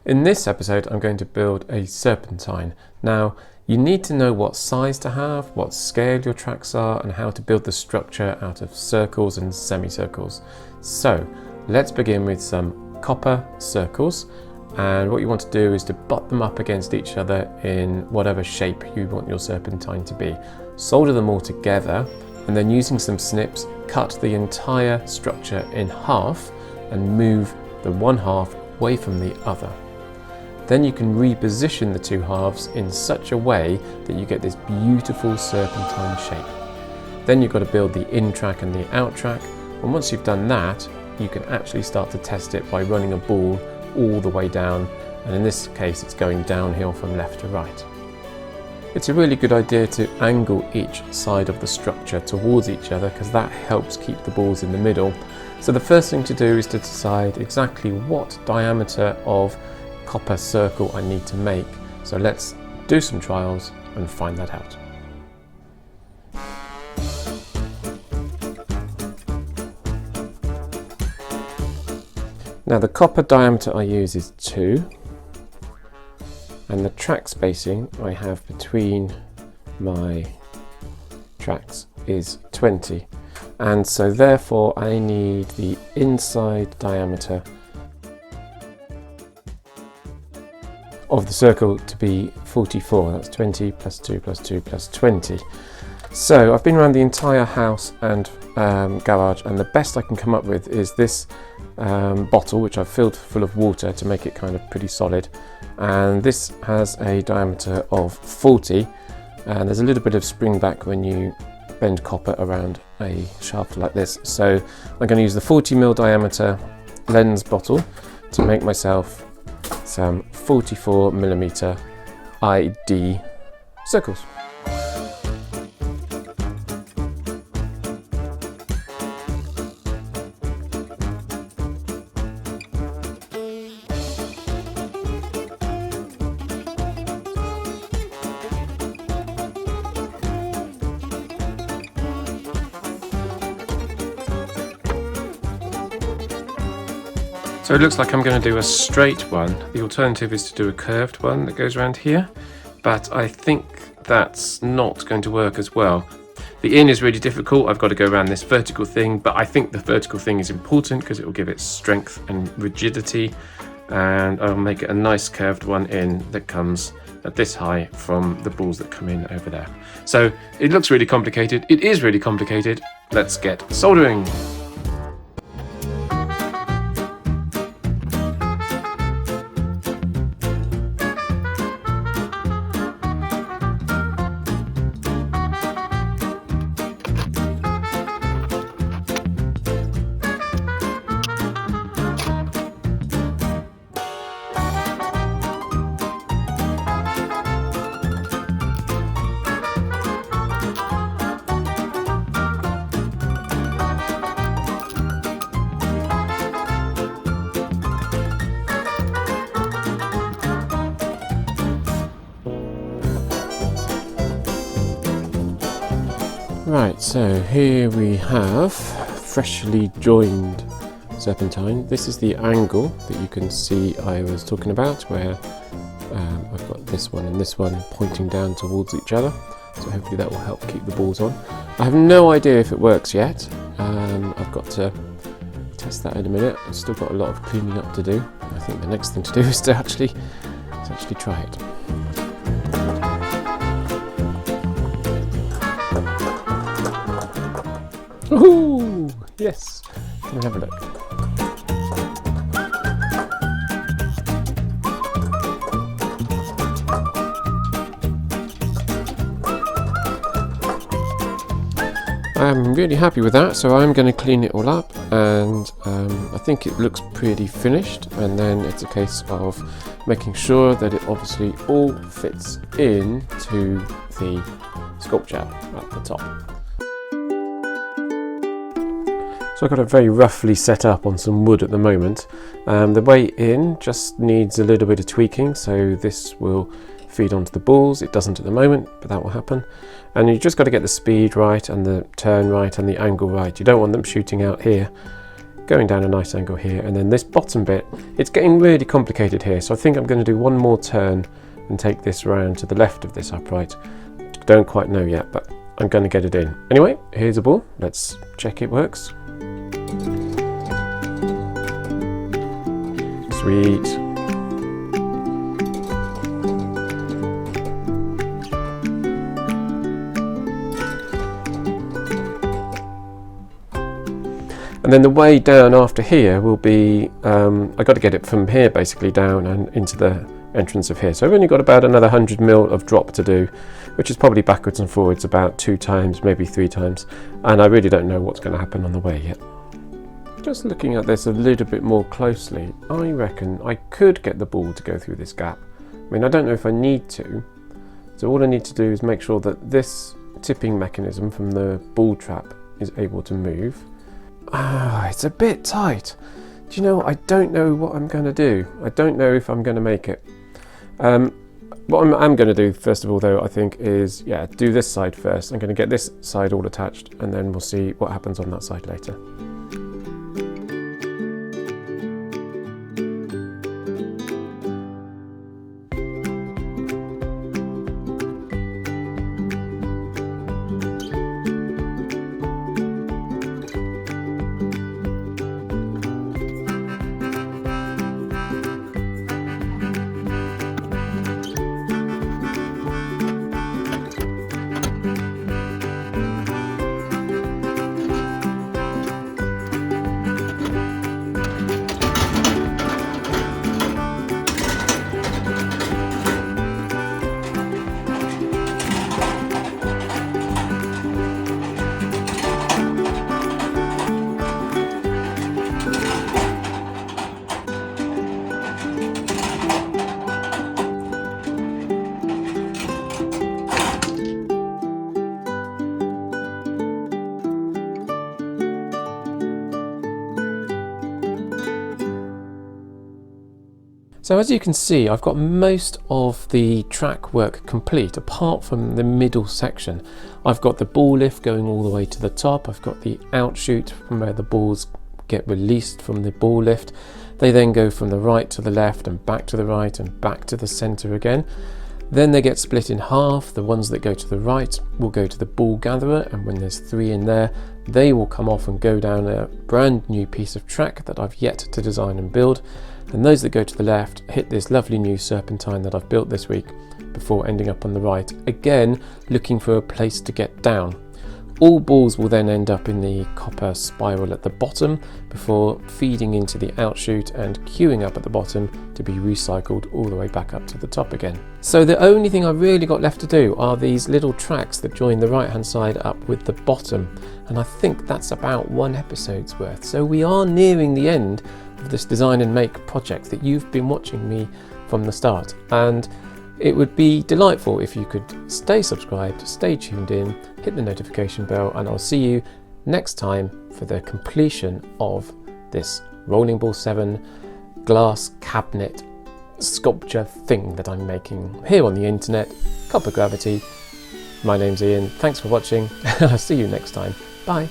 In this episode I'm going to build a serpentine. Now you need to know what size to have, what scale your tracks are, and how to build the structure out of circles and semicircles. So let's begin with some copper circles, and what you want to do is to butt them up against each other in whatever shape you want your serpentine to be. Solder them all together, and then using some snips cut the entire structure in half and move the one half away from the other. Then you can reposition the two halves in such a way that you get this beautiful serpentine shape. Then you've got to build the in track and the out track, and once you've done that you can actually start to test it by running a ball all the way down, and in this case it's going downhill from left to right. It's a really good idea to angle each side of the structure towards each other because that helps keep the balls in the middle. So the first thing to do is to decide exactly what diameter of copper circle I need to make. So let's do some trials and find that out. Now the copper diameter I use is 2, and the track spacing I have between my tracks is 20, and so therefore I need the inside diameter of the circle to be 44. That's 20 plus 2 plus 2 plus 20. So I've been around the entire house and garage, and the best I can come up with is this bottle, which I've filled full of water to make it kind of pretty solid, and this has a diameter of 40, and there's a little bit of spring back when you bend copper around a shaft like this. So I'm going to use the 40mm diameter lens bottle to make myself some 44mm ID circles. So it looks like I'm going to do a straight one. The alternative is to do a curved one that goes around here, but I think that's not going to work as well. The in is really difficult. I've got to go around this vertical thing, but I think the vertical thing is important because it will give it strength and rigidity, and I'll make it a nice curved one in that comes at this high from the balls that come in over there. So it looks really complicated. It is really complicated. Let's get soldering. Right, so here we have freshly joined serpentine. This is the angle that you can see I was talking about, where I've got this one and this one pointing down towards each other. So hopefully that will help keep the balls on. I have no idea if it works yet. I've got to test that in a minute. I've still got a lot of cleaning up to do. I think the next thing to do is to actually try it. Ooh, yes, come and have a look. I'm really happy with that, so I'm going to clean it all up, and I think it looks pretty finished, and then it's a case of making sure that it obviously all fits into the sculpture at the top. So I've got it very roughly set up on some wood at the moment. The way in just needs a little bit of tweaking, so this will feed onto the balls. It doesn't at the moment, but that will happen. And you just got to get the speed right and the turn right and the angle right. You don't want them shooting out here. going down a nice angle here, and then this bottom bit, it's getting really complicated here, so I think I'm going to do one more turn and take this round to the left of this upright. Don't quite know yet, but I'm going to get it in. Anyway, here's a ball. Let's check it works. Sweet. And then the way down after here will be, I got to get it from here basically down and into the entrance of here. So I've only got about another 100 mil of drop to do, which is probably backwards and forwards about 2 times, maybe 3 times. And I really don't know what's going to happen on the way yet. Just looking at this a little bit more closely, I reckon I could get the ball to go through this gap. I mean, I don't know if I need to. So all I need to do is make sure that this tipping mechanism from the ball trap is able to move. It's a bit tight. Do you know, I don't know what I'm going to do. I don't know if I'm going to make it. What I'm going to do, first of all, though, I think is, do this side first. I'm going to get this side all attached, and then we'll see what happens on that side later. So as you can see, I've got most of the track work complete, apart from the middle section. I've got the ball lift going all the way to the top. I've got the outshoot from where the balls get released from the ball lift. They then go from the right to the left and back to the right and back to the center again. Then they get split in half. The ones that go to the right will go to the ball gatherer, and when there's 3 in there, they will come off and go down a brand new piece of track that I've yet to design and build. And those that go to the left hit this lovely new serpentine that I've built this week before ending up on the right, again looking for a place to get down. All balls will then end up in the copper spiral at the bottom before feeding into the outshoot and queuing up at the bottom to be recycled all the way back up to the top again. So the only thing I've really got left to do are these little tracks that join the right hand side up with the bottom, and I think that's about 1 episode's worth. So we are nearing the end of this design and make project that you've been watching me from the start, and it would be delightful if you could stay subscribed, stay tuned in, hit the notification bell, and I'll see you next time for the completion of this Rolling Ball 7 glass cabinet sculpture thing that I'm making here on the internet, Copper Gravity. My name's Ian, thanks for watching, I'll see you next time, bye.